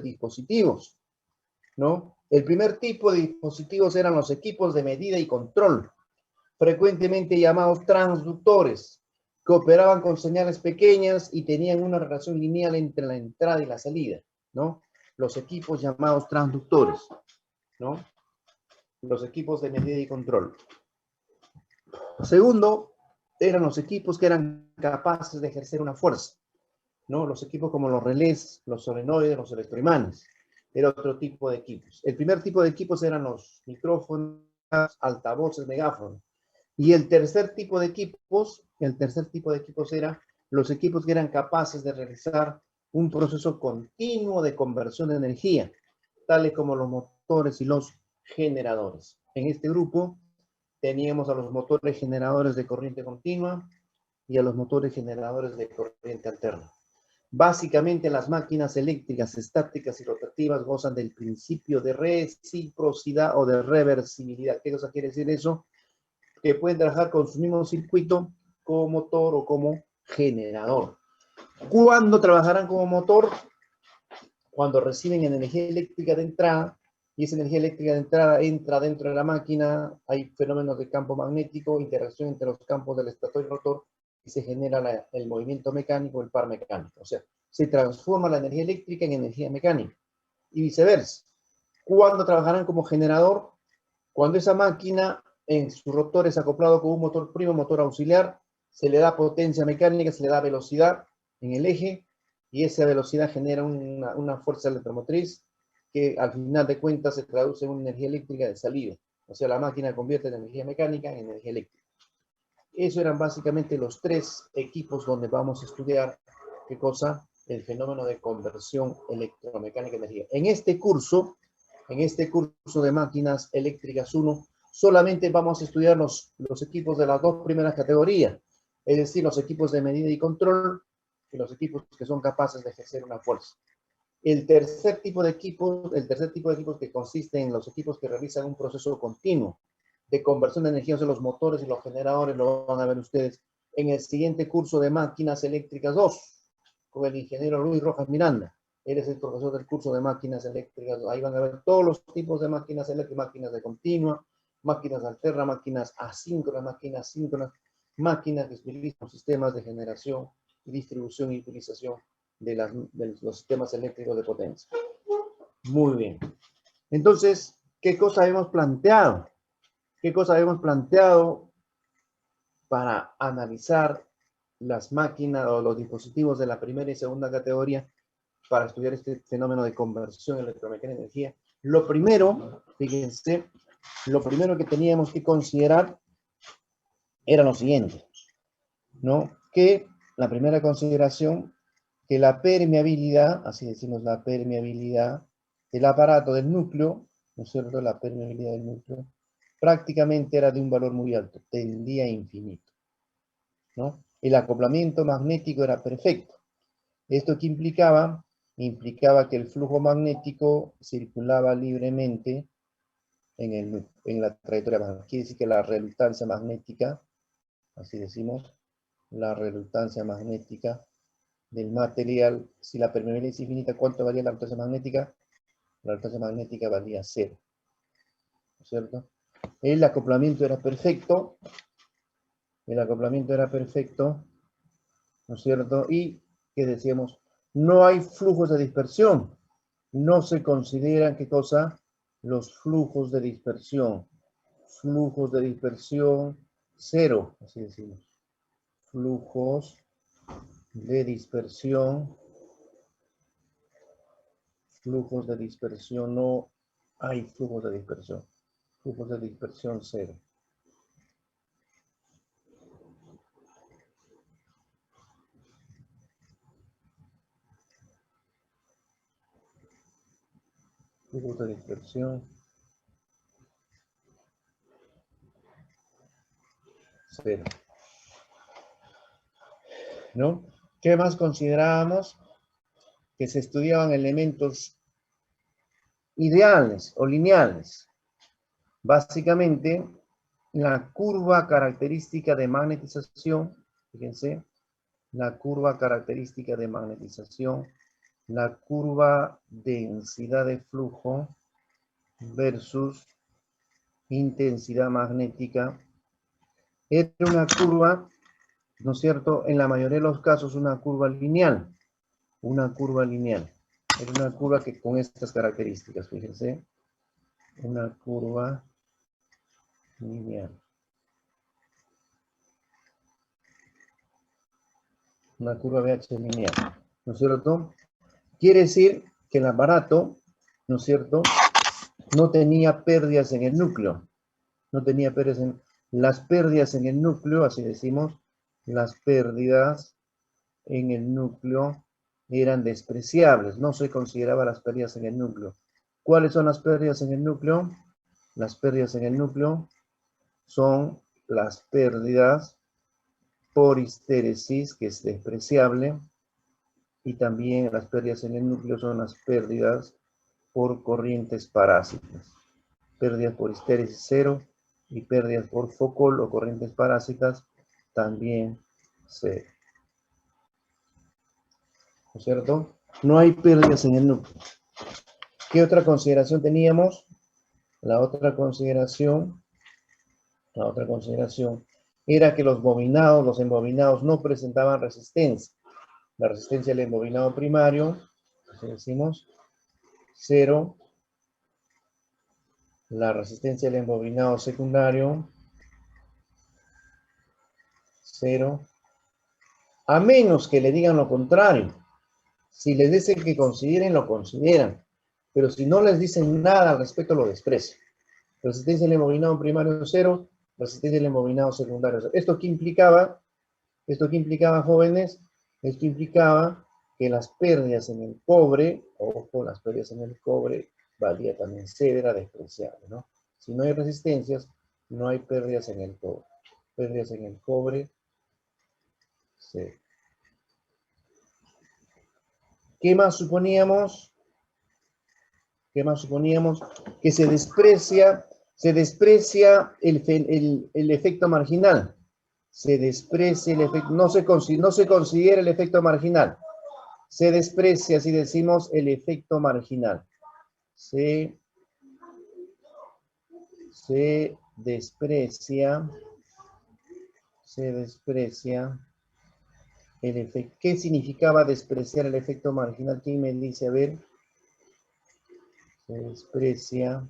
dispositivos, ¿no? El primer tipo de dispositivos eran los equipos de medida y control, frecuentemente llamados transductores, que operaban con señales pequeñas y tenían una relación lineal entre la entrada y la salida, ¿no? Los equipos llamados transductores, ¿no? Los equipos de medida y control. Segundo, eran los equipos que eran capaces de ejercer una fuerza, ¿no? Los equipos como los relés, los solenoides, los electroimanes. Era otro tipo de equipos. El primer tipo de equipos eran los micrófonos, altavoces, megáfonos. Y el tercer tipo de equipos era los equipos que eran capaces de realizar un proceso continuo de conversión de energía, tales como los motores y los generadores. En este grupo teníamos a los motores generadores de corriente continua y a los motores generadores de corriente alterna. Básicamente las máquinas eléctricas estáticas y rotativas gozan del principio de reciprocidad o de reversibilidad. ¿Qué cosa quiere decir eso? Que pueden trabajar con su mismo circuito como motor o como generador. ¿Cuándo trabajarán como motor? Cuando reciben energía eléctrica de entrada, y esa energía eléctrica de entrada entra dentro de la máquina, hay fenómenos de campo magnético, interacción entre los campos del estator y rotor, y se genera el movimiento mecánico, el par mecánico. O sea, se transforma la energía eléctrica en energía mecánica, y viceversa. ¿Cuándo trabajarán como generador? Cuando esa máquina en su rotor es acoplado con un motor primo, motor auxiliar, se le da potencia mecánica, se le da velocidad en el eje, y esa velocidad genera una fuerza electromotriz que al final de cuentas se traduce en una energía eléctrica de salida. O sea, la máquina convierte la energía mecánica en energía eléctrica. Eso eran básicamente los tres equipos donde vamos a estudiar, ¿qué cosa? El fenómeno de conversión electromecánica de energía. En este curso de máquinas eléctricas 1, solamente vamos a estudiar los equipos de las dos primeras categorías, es decir, los equipos de medida y control y los equipos que son capaces de ejercer una fuerza. El tercer tipo de equipos que consiste en los equipos que realizan un proceso continuo de conversión de energía, o sea, los motores y los generadores, lo van a ver ustedes en el siguiente curso de máquinas eléctricas 2, con el ingeniero Luis Rojas Miranda. Él es el profesor del curso de máquinas eléctricas. Ahí van a ver todos los tipos de máquinas eléctricas, máquinas de continua, máquinas alternas, máquinas asíncronas, máquinas síncronas, máquinas que utilizan sistemas de generación, distribución y utilización de los sistemas eléctricos de potencia. Muy bien. Entonces, ¿qué cosa hemos planteado? ¿Qué cosa hemos planteado para analizar las máquinas o los dispositivos de la primera y segunda categoría para estudiar este fenómeno de conversión electromecánica de energía? Lo primero, fíjense, lo primero que teníamos que considerar era lo siguiente, ¿no? Que la primera consideración, que la permeabilidad, así decimos la permeabilidad del aparato del núcleo, ¿no es cierto? La permeabilidad del núcleo prácticamente era de un valor muy alto, tendía a infinito, ¿no? El acoplamiento magnético era perfecto. ¿Esto qué implicaba? Implicaba que el flujo magnético circulaba libremente en la trayectoria magnética. Quiere decir que la resultancia magnética, así decimos, la resultancia magnética del material, si la permeabilidad es infinita, ¿cuánto valía la resultancia magnética? La resultancia magnética valía 0, ¿no es cierto? El acoplamiento era perfecto, ¿no es cierto? Y, ¿qué decíamos? No hay flujos de dispersión. No se consideran, ¿qué cosa? Los flujos de dispersión. Flujos de dispersión 0, así decimos. Flujos de dispersión. Flujos de dispersión, no hay flujos de dispersión. Flujos de dispersión 0. Flujos de dispersión 0. ¿No? ¿Qué más considerábamos? Que se estudiaban elementos ideales o lineales. Básicamente, la curva característica de magnetización, fíjense, la curva característica de magnetización la curva densidad de flujo versus intensidad magnética. Era una curva, ¿no es cierto? En la mayoría de los casos una curva lineal. Una curva lineal. Era una curva que con estas características, fíjense. Una curva lineal. Una curva BH lineal, ¿no es cierto? Quiere decir que el aparato, ¿no es cierto?, no tenía pérdidas en el núcleo. No tenía pérdidas en... Las pérdidas en el núcleo, así decimos, las pérdidas en el núcleo eran despreciables. No se consideraba las pérdidas en el núcleo. ¿Cuáles son las pérdidas en el núcleo? Las pérdidas en el núcleo son las pérdidas por histéresis, que es despreciable, y también las pérdidas en el núcleo son las pérdidas por corrientes parásitas. Pérdidas por histéresis cero y pérdidas por focal o corrientes parásitas también cero. ¿No es cierto? No hay pérdidas en el núcleo. ¿Qué otra consideración teníamos? La otra consideración era que los embobinados no presentaban resistencia. La resistencia del embobinado primario, así decimos, 0. La resistencia del embobinado secundario, 0. A menos que le digan lo contrario. Si les dicen que consideren, lo consideran. Pero si no les dicen nada al respecto, lo desprecian. Resistencia del embobinado primario 0, resistencia del embobinado secundario 0. ¿Esto qué implicaba? Jóvenes? Esto implicaba que las pérdidas en el cobre, ojo, las pérdidas en el cobre, valía también 0, era despreciable, ¿no? Si no hay resistencias, no hay pérdidas en el cobre. Pérdidas en el cobre, 0. ¿Qué más suponíamos? Que se desprecia el efecto marginal. Se desprecia el efecto, no se considera el efecto marginal. Se desprecia, así decimos, el efecto marginal. Se desprecia el efecto. ¿Qué significaba despreciar el efecto marginal? ¿Quién me dice? A ver. Se desprecia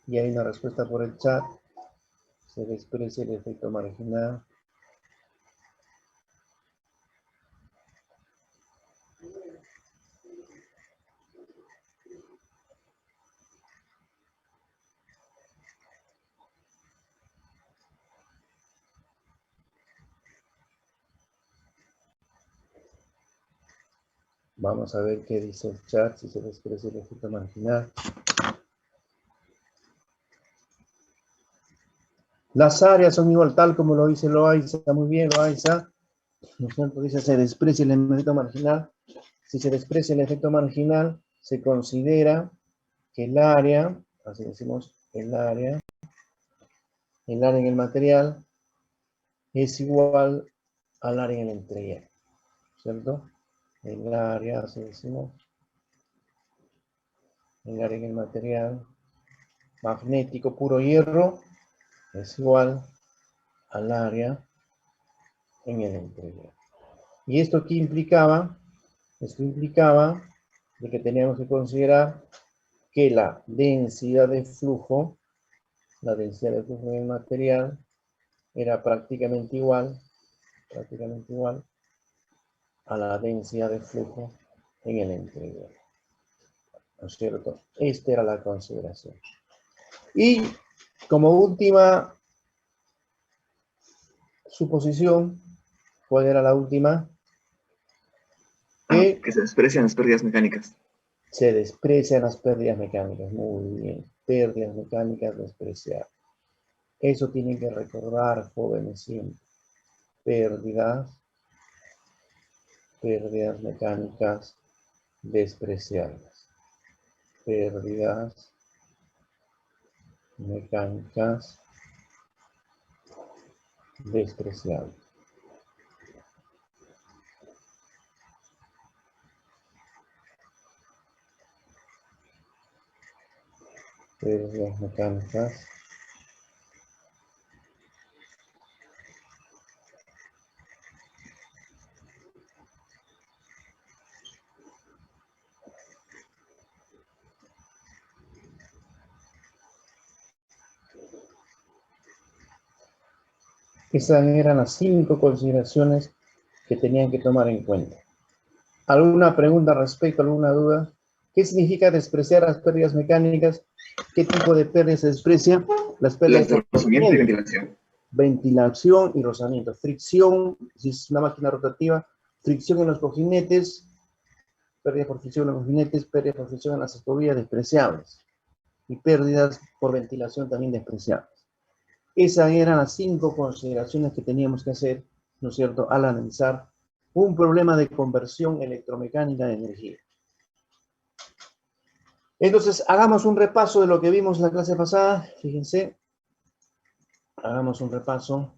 y hay una respuesta por el chat. Se desprecia el efecto marginal. Vamos a ver qué dice el chat, si se desprecia el efecto marginal. Las áreas son igual, tal como lo dice Loaiza. Está muy bien, Loaiza. ¿No es cierto? Dice, se desprecia el efecto marginal. Si se desprecia el efecto marginal, se considera que el área, así decimos, el área en el material es igual al área en el entreguero, ¿cierto? El área, así decimos, el área en el material magnético puro hierro es igual al área en el entreguero. ¿Y esto qué implicaba? Esto implicaba de que teníamos que considerar que la densidad de flujo en el material era prácticamente igual a la densidad de flujo en el entreguero. ¿No es cierto? Esta era la consideración. Y como última suposición, ¿cuál era la última? Que se desprecian las pérdidas mecánicas. Se desprecian las pérdidas mecánicas. Muy bien. Pérdidas mecánicas despreciadas. Eso tienen que recordar, jóvenes, siempre. Pérdidas mecánicas despreciables. Pérdidas mecánicas despreciables. Pérdidas mecánicas. Esas eran las 5 consideraciones que tenían que tomar en cuenta. ¿Alguna pregunta al respecto? ¿Alguna duda? ¿Qué significa despreciar las pérdidas mecánicas? ¿Qué tipo de pérdidas se desprecia? Las pérdidas Las de rozamiento y ventilación. Ventilación y rozamiento. Fricción, si es una máquina rotativa, fricción en los cojinetes, pérdida por fricción en los cojinetes, pérdida por fricción en las escobillas despreciables. Y pérdidas por ventilación también despreciables. Esas eran las 5 consideraciones que teníamos que hacer, ¿no es cierto?, al analizar un problema de conversión electromecánica de energía. Entonces, hagamos un repaso de lo que vimos en la clase pasada. Fíjense, hagamos un repaso.